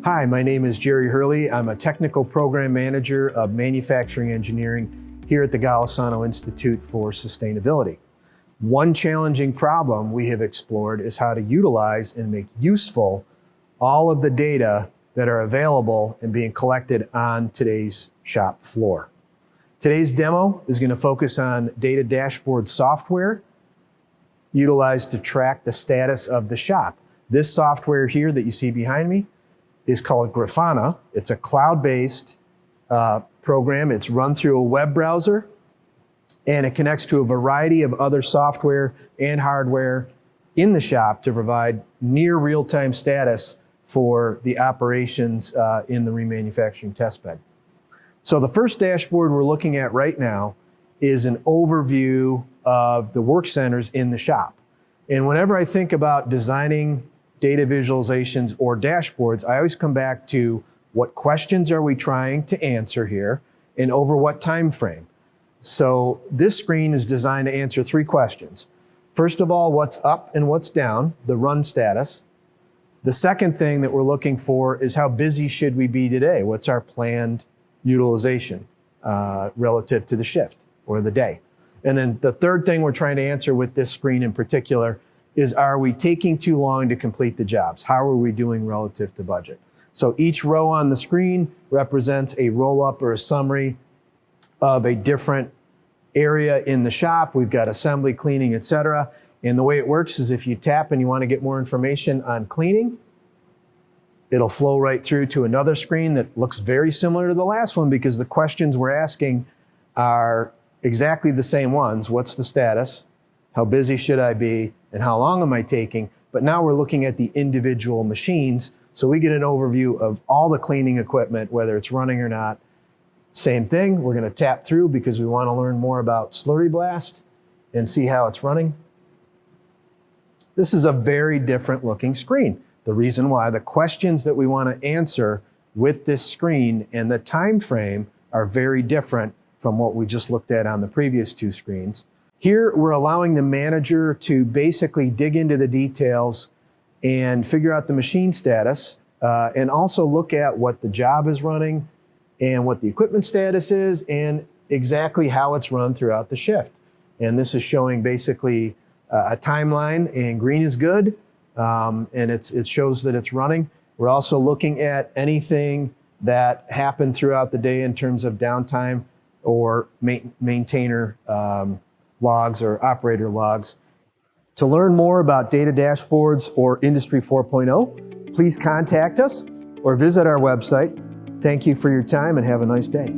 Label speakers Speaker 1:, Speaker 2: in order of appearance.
Speaker 1: Hi, my name is Gerry Hurley. I'm a technical program manager of manufacturing engineering here at the Golisano Institute for Sustainability. One challenging problem we have explored is how to utilize and make useful all of the data that are available and being collected on today's shop floor. Today's demo is going to focus on data dashboard software utilized to track the status of the shop. This software here that you see behind me is called Grafana. It's a cloud-based program. It's run through a web browser, and it connects to a variety of other software and hardware in the shop to provide near real-time status for the operations in the remanufacturing testbed. So the first dashboard we're looking at right now is an overview of the work centers in the shop. And whenever I think about designing data visualizations or dashboards, I always come back to what questions are we trying to answer here and over what time frame. So this screen is designed to answer three questions. First of all, what's up and what's down, the run status. The second thing that we're looking for is how busy should we be today? What's our planned utilization relative to the shift or the day? And then the third thing we're trying to answer with this screen in particular is, are we taking too long to complete the jobs? How are we doing relative to budget? So each row on the screen represents a roll-up or a summary of a different area in the shop. We've got assembly, cleaning, etc. And the way it works is if you tap and you want to get more information on cleaning, it'll flow right through to another screen that looks very similar to the last one because the questions we're asking are exactly the same ones. What's the status? How busy should I be? And how long am I taking? But now we're looking at the individual machines, so we get an overview of all the cleaning equipment, whether it's running or not. Same thing, we're going to tap through because we want to learn more about slurry blast and see how it's running. This is a very different looking screen. The reason why, the questions that we want to answer with this screen and the time frame are very different from what we just looked at on the previous two screens. Here, we're allowing the manager to basically dig into the details and figure out the machine status, and also look at what the job is running and what the equipment status is and exactly how it's run throughout the shift. And this is showing basically a timeline, and green is good, and it shows that it's running. We're also looking at anything that happened throughout the day in terms of downtime or maintainer logs or operator logs. To learn more about data dashboards or Industry 4.0, please contact us or visit our website. Thank you for your time and have a nice day.